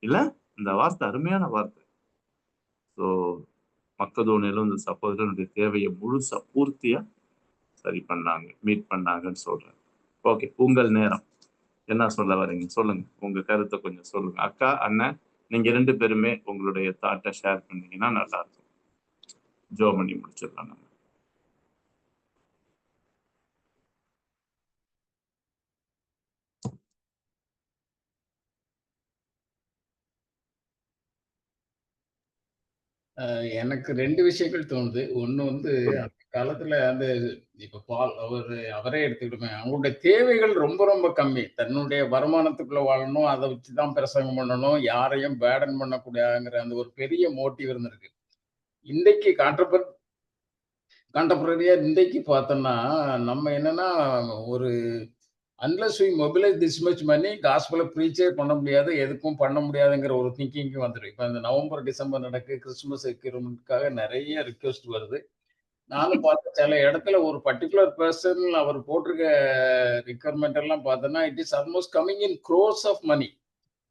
இல்ல, இந்த வார்த்தை அருமையான வார்த்தை. ஸோ மக்கதோனியிலும் இந்த சகோதரனுடைய தேவையை முழுசா பூர்த்தியா சரி பண்ணாங்க, மீட் பண்ணாங்கன்னு சொல்றேன். ஓகே, உங்கள் நேரம். என்ன சொல்ல வரீங்க? சொல்லுங்க, உங்க கருத்தை கொஞ்சம் சொல்லுங்க. அக்கா, அண்ணன், நீங்க 2 பேருமே உங்களுடைய தாட்டை ஷேர் பண்ணீங்கன்னா நல்லா இருக்கும். ஜோ பண்ணி முடிச்சிடலாம் நம்ம.
எனக்கு 2 விஷயங்கள் தோணுது. ஒண்ணு வந்து அந்த காலத்துல இப்ப அவரே எடுத்துக்கிட்டுமே, அவங்களுடைய தேவைகள் ரொம்ப ரொம்ப கம்மி. தன்னுடைய வருமானத்துக்குள்ள வாழணும், அதை வச்சுதான் பிரசங்கம் பண்ணணும், யாரையும் பேர்டன் பண்ணக்கூடாதுங்கிற அந்த ஒரு பெரிய மோட்டிவ் இருந்திருக்கு. இன்றைக்கு கான்டெம்பரரியா இன்றைக்கு பார்த்தோம்னா, நம்ம என்னன்னா ஒரு unless we mobilise this much money, காஸ்பலை ப்ரீச்சே பண்ண முடியாது, எதுக்கும் பண்ண முடியாதுங்கிற ஒரு திங்கிங்க்கு வந்துடும். இப்ப இந்த நவம்பர், டிசம்பர் நடக்கு கிறிஸ்துமஸ் எக்யூப்மெண்ட்காக நிறைய ரிக்வெஸ்ட் வருது. நானும் பார்த்த சில இடத்துல ஒரு பர்டிகுலர் பர்சன் அவர் போட்டிருக்க ரிக்வயர்மெண்ட் எல்லாம் பார்த்தோன்னா, it is almost coming in crores of money.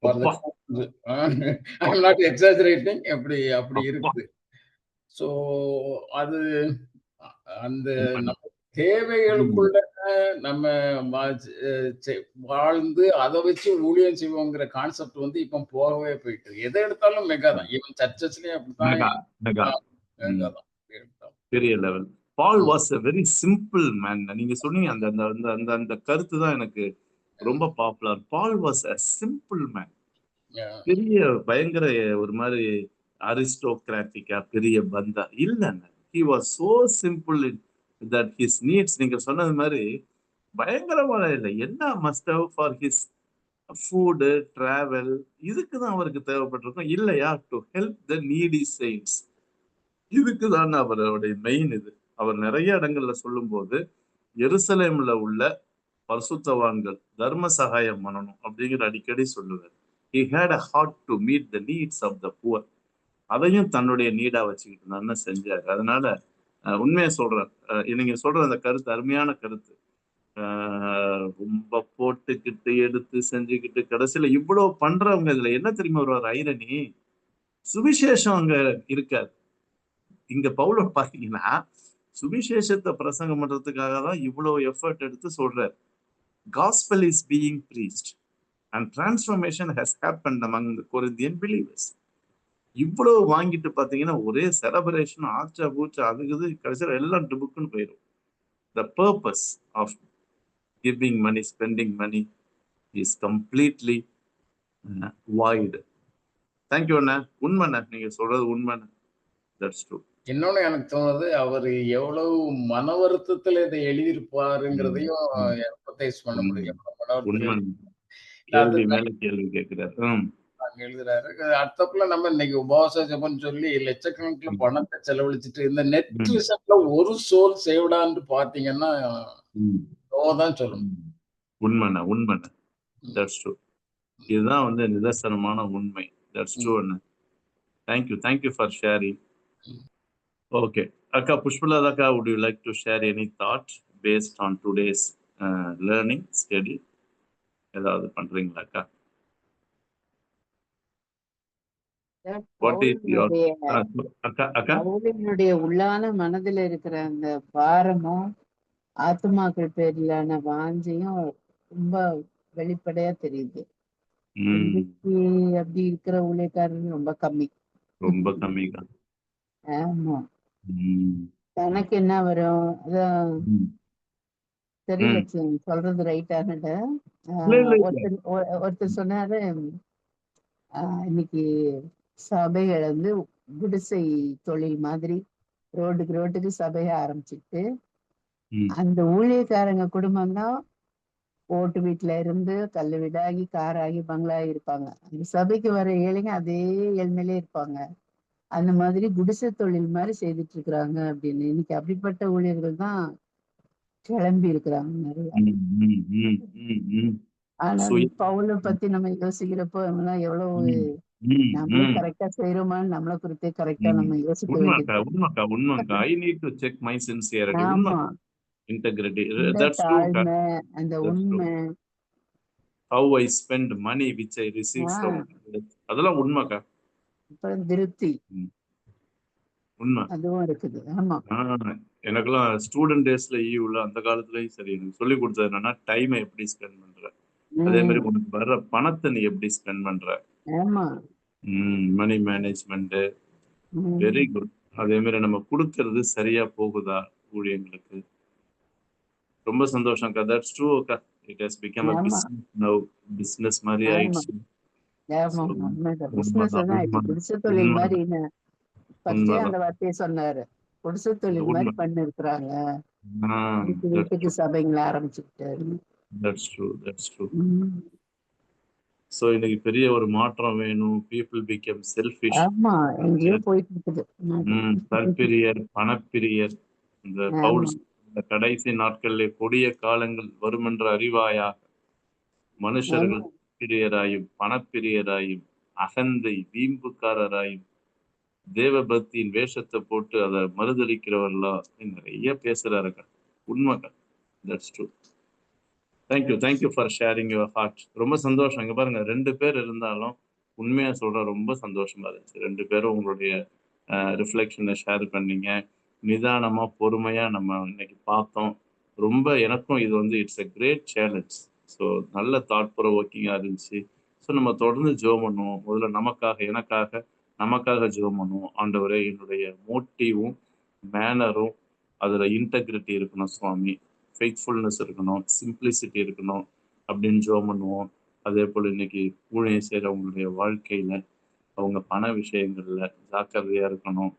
I am not exaggerating, அப்படி இருக்குது. ஸோ அது அந்த நம்ம தேவைகளுக்குள்ள நம்ம வாழ்ந்து அதை வச்சு ஊழியம் செய்வோங்கிற கான்செப்ட் வந்து இப்ப போகவே போயிட்டு எதை எடுத்தாலும் மெகா தான். ஈவன் சர்ச்சஸ்லயும் அப்படித்தான்.
மெகா மெகா
மெகா தான்.
பெரிய level. Paul was a very simple man. நீங்க சொன்னீங்க அந்த அந்த அந்த அந்த அந்த கருத்து தான் எனக்கு ரொம்ப popular. Paul was a simple man. பெரிய பயங்கர ஒரு மாதிரி அரிஸ்டோகிராட்டிக்கா பெரிய பந்தா இல்லைங்க. he was so simple that his needs, நீங்க சொன்னது மாதிரி பயங்கரமான இல்லை. என்ன must have for his foot travel, இதுக்கு தான் அவருக்கு தேவைப்பட்டிருக்கும் இல்லையா? To help the needy saints, இதுக்கு தான் அவருடைய மெயின் இது. அவர் நிறைய இடங்கள்ல சொல்லும் போது எருசலேம்ல உள்ள பரிசுத்தவான்கள் தர்ம சகாயம் பண்ணணும் அப்படிங்கிற அடிக்கடி சொல்லுவார். he had a heart to meet the needs of the poor. அதையும் தன்னுடைய நீடா வச்சுக்கிட்டு தான் செஞ்சாரு. அதனால உண்மையை சொல்றேன், நீங்க சொல்ற அந்த கருத்து அருமையான கருத்து. ரொம்ப போட்டுக்கிட்டு எடுத்து செஞ்சுக்கிட்டு கடைசியில இவ்வளவு பண்றவங்க இதுல என்ன தெரியுமா ஒரு ஐரணி, சுவிசேஷம் அங்க இருக்காது. இங்க பவுல பாத்தீங்கன்னா சுவிசேஷத்தை பிரசங்கம் பண்றதுக்காக தான் இவ்வளவு எஃபர்ட் எடுத்து சொல்றாரு. gospel is being preached and transformation has happened among the Corinthian believers. இவ்வளவு வாங்கிட்டு பாத்தீங்கன்னா ஒரே செலப்ரேஷன் ஆச்சா பூச்சா அதுக்குது, கடைசியில எல்லாம் டுபுக்குன்னு போயிடும். the purpose of giving money, spending money is completely void. Thank you அண்ணா. உண்மைண்ணா, நீங்க சொல்றது உண்மைண்ணா. That's true.
இன்னொன்னு எனக்கு தோணுது, அவர் எவ்வளவு மன வருத்தத்துல இதை எழுதியிருப்பாருங்கிறதையும் எம்பத்தைஸ் பண்ண முடியும்.
கேள்வி மேல கேள்வி கேட்கிறாரு.
எழுதுறாரு. அடுத்தப்புல நம்ம இன்னைக்கு உபவாச ஜெபம்னு சொல்லி லட்சக்கணக்கில் பணத்தை செலவழிச்சிட்டு இந்த நெட் ரிசல்ட்ல ஒரு சோல் சேவ்டான்னு பாத்தீங்கன்னா தான் சொல்லணும்.
உண்மைண்ணா, உண்மைண்ணா. That's true. இதுதான் வந்து நிதர்சனமான உண்மை. தட்ஸ் ட்ரூ அண்ணா. Thank you for sharing. ஓகே அக்கா புஷ்பலதா அக்கா, would you like to share any thought based on today's learning study? ஏதாவது பண்றீங்களா அக்கா?
பவுலினுடைய உள்ளான மனதில் இருக்கிற அந்த பாரமும் ஆத்மாக்கள் பேரிலான வாஞ்சையும் ரொம்ப வெளிப்படையா தெரியுது. அப்படி இருக்கிற ஊழியக்காரர்கள் ரொம்ப கம்மி. ஆமா, எனக்கு என்ன வரும் அதான் தெரியல சொல்றது ரைட்டான. ஒருத்தர் சொன்னாரு, இன்னைக்கு சபைகள் வந்து குடிசை தொழில் மாதிரி ரோட்டுக்கு சபையை ஆரம்பிச்சுட்டு அந்த ஊழியக்காரங்க குடும்பம் தான் ஓட்டு வீட்டுல இருந்து கல்லு வீடாகி காராகி பங்களாகி இருப்பாங்க. அந்த சபைக்கு வர ஏழைங்க அதே ஏழ்மையிலே இருப்பாங்க. அந்த மாதிரி குடிசை தொழில் மாதிரி செய்துட்டு இருக்கிறாங்க அப்படின்னு. இன்னைக்கு அப்படிப்பட்ட ஊழியர்கள் தான் கிளம்பி இருக்கிறாங்க நிறைய. ஆனா பவுலை பத்தி நம்ம யோசிக்கிறப்போ எவ்வளவு நம்மளும் கரெக்டா செய்யறோமா, நம்மளை குறித்து கரெக்டா நம்ம யோசிக்க வேண்டியது. அந்த உண்மை,
how I spend money which I receive from, அதெல்லாம் உண்மைக்கா.
அப்புறம் திருப்தி,
உண்மை
அதுவும் இருக்குது. ஆமா,
எனக்கெல்லாம் ஸ்டூடெண்ட் டேஸ்ல ஈவ்ல அந்த காலத்துலயும் சரி எனக்கு சொல்லி கொடுத்தது என்னன்னா, டைமை எப்படி ஸ்பெண்ட் பண்ற, அதே மாதிரி உனக்கு வர்ற பணத்தை நீ எப்படி ஸ்பெண்ட் பண்ற, மணி மேனேஜ்மெண்ட் வெரி குட். அதே மாதிரி நம்ம கொடுக்கறது சரியா போகுதா ஊழியங்களுக்கு. ரொம்ப சந்தோஷம் அக்கா. தட்ஸ் ட்ரூ அக்கா. It has become a business now. Business மாதிரி ஆயிடுச்சு.
குடிசை தொழில் மாதிரி அந்த வார்த்தையை சொன்னாரு. குடிசை தொழில் மாதிரி பண்ணி இருக்கிறாங்க, வீட்டுக்கு சபைங்களை ஆரம்பிச்சுக்கிட்டாரு.
That's true, that's true. So இன்னைக்கு பெரிய ஒரு மாற்றம் வேணும். People become selfish.
ஆமா, எங்கேயோ போயிட்டு இருக்குது.
தற்பிரியர், பணப்பிரியர். இந்த பவுல் கடைசி நாட்களிலே கொடிய காலங்கள் வரும் என்ற அறிவாயாக மனுஷர்கள் பிரியராயும் பணப்பிரியராயும் அகந்தை வீம்புக்காரராயும் தேவபக்தியின் வேஷத்தை போட்டு அதை மறுதளிக்கிறவர்களா நிறைய பேசுறாருங்க. உண்மைங்க. That's true. Thank you for sharing your heart. ரொம்ப சந்தோஷம். இங்க பாருங்க, 2 பேர் இருந்தாலும் உண்மையா சொல்ற ரொம்ப சந்தோஷமா இருந்துச்சு. 2 பேரும் உங்களுடைய ரிஃப்ளெக்ஷனை ஷேர் பண்ணீங்க. நிதானமா பொறுமையா நம்ம இன்னைக்கு பார்த்தோம். ரொம்ப எனக்கும் இது வந்து it's a great challenge. So நல்ல தாட் ப்ரொவோக்கிங்காக இருந்துச்சு. ஸோ நம்ம தொடர்ந்து ஜெபம் பண்ணுவோம். முதல்ல நமக்காக ஜெபம் பண்ணுவோம். ஆண்டவரே, என்னுடைய மோட்டிவும் மேனரும் அதில் இன்டெகிரிட்டி இருக்கணும் சுவாமி, ஃபெய்த்ஃபுல்னஸ் இருக்கணும், சிம்பிளிசிட்டி இருக்கணும் அப்படின்னு ஜெபம் பண்ணுவோம். அதே போல் இன்னைக்கு ஊழியம் செய்கிறவங்களுடைய வாழ்க்கையில் அவங்க பண விஷயங்கள்ல ஜாக்கிரதையா இருக்கணும்.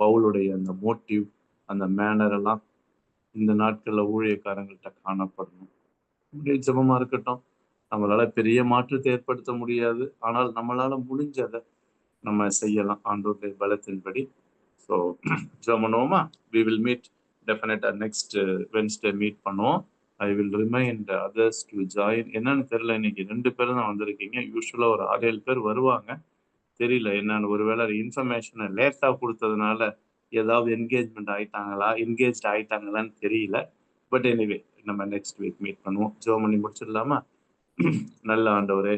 பவுலுடைய அந்த மோட்டிவ், அந்த மேனர் எல்லாம் இந்த நாட்கள்ல ஊழியக்காரங்கள்ட்ட காணப்படணும். ஜெபமா இருக்கட்டும். நம்மளால பெரிய மாற்றத்தை ஏற்படுத்த முடியாது, ஆனால் நம்மளால முடிஞ்சதை நம்ம செய்யலாம் ஆண்டவருடைய பலத்தின்படி. ஸோ ஜெபம் பண்ணுவோமா? வி வில் மீட் டெஃபினட்டா நெக்ஸ்ட் வென்ஸ்டே மீட் பண்ணுவோம். I will remind others to join. என்னன்னு தெரியல, இன்னைக்கு 2 பேரும் தான் வந்திருக்கீங்க. யூஸ்வலா ஒரு 6-7 பேர் வருவாங்க. தெரியல என்னன்னு, ஒருவேளை இன்ஃபர்மேஷனை லேட்டா கொடுத்ததுனால ஏதாவது என்கேஜ் ஆயிட்டாங்களான்னு தெரியல. பட் எனிவே, நம்ம நெக்ஸ்ட் வீக் மீட் பண்ணுவோம். ஜெபம் பண்ணி முடிச்சிடலாமா? நல்ல ஆண்டவரே,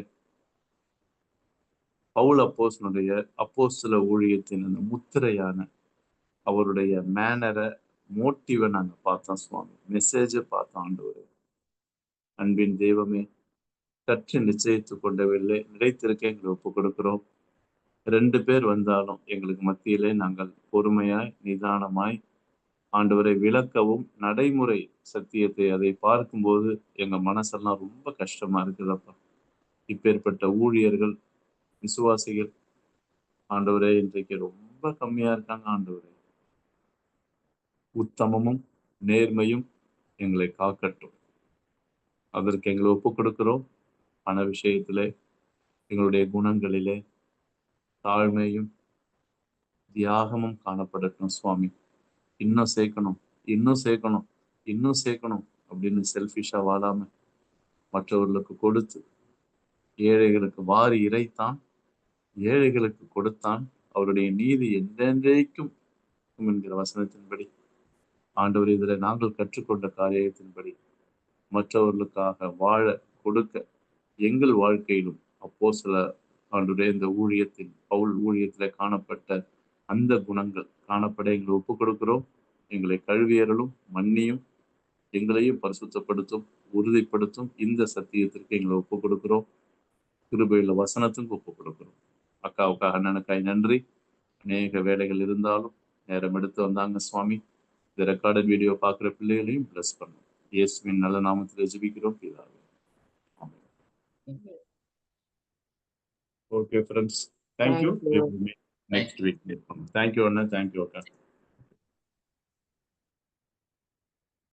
பவுல் அப்போஸ்தலனுடைய அப்போஸ்தல ஊழியத்தின் அந்த முத்திரையான அவருடைய மேனரை, மோட்டிவை நாங்க பார்த்தோம் சுவாமி. மெசேஜை பார்த்தோம் ஆண்டவரே. அன்பின் தெய்வமே, கற்று நிச்சயித்து கொண்டவில்லை நிலைத்திருக்க எங்களை ஒப்பு கொடுக்கிறோம். 2 பேர் வந்தாலும் எங்களுக்கு மத்தியிலே நாங்கள் பொறுமையாய் நிதானமாய் ஆண்டவரை விளக்கவும், நடைமுறை சத்தியத்தை அதை பார்க்கும்போது எங்க மனசெல்லாம் ரொம்ப கஷ்டமா இருக்குதப்பா. இப்பேற்பட்ட ஊழியர்கள், விசுவாசிகள் ஆண்டவரே இன்றைக்கு ரொம்ப கம்மியா இருக்காங்க ஆண்டவரே. உத்தமமும் நேர்மையும் எங்களை காக்கட்டும். அதற்கு எங்களை ஒப்பு கொடுக்கிறோம். பண விஷயத்திலே, எங்களுடைய குணங்களிலே தாழ்மையும் தியாகமும் காணப்படட்டும் சுவாமி. இன்னும் சேர்க்கணும் அப்படின்னு செல்ஃபிஷா வாழாம மற்றவர்களுக்கு கொடுத்து, ஏழைகளுக்கு வாரி இறைத்தான், ஏழைகளுக்கு கொடுத்தான், அவருடைய நீதி என்றென்றைக்கும் என்கிற வசனத்தின்படி ஆண்டவர் இதில் நாங்கள் கற்றுக்கொண்ட காரியத்தின்படி மற்றவர்களுக்காக வாழ கொடுக்க எங்கள் வாழ்க்கையிலும் அப்போ சில ஆண்டுடைய இந்த ஊழியத்தில், பவுல் ஊழியத்துல காணப்பட்ட அந்த குணங்கள் காணப்பட எங்களை ஒப்பு கொடுக்கிறோம். எங்களை கழுவியறலும் மன்னியும், எங்களையும் பரிசுத்தப்படுத்தும், உறுதிப்படுத்தும். இந்த சத்தியத்திற்கு எங்களை ஒப்பு கொடுக்கிறோம். கிருபையுள்ள வசனத்துக்கு ஒப்பு கொடுக்கிறோம். அக்காவுக்காக அண்ணனுக்காய் நன்றி. அநேக வேலைகள் இருந்தாலும் நேரம் எடுத்து வந்தாங்க சுவாமி. இந்த ரெக்கார்டட் வீடியோ பார்க்குற பிள்ளைகளையும் பிளஸ் பண்ணும். இயேசுவின் நல்ல நாமத்தில் ஜெபிக்கிறோம் பிதாவே. Okay friends, thank you. We will meet next week. Thank you Anna, thank you Akka.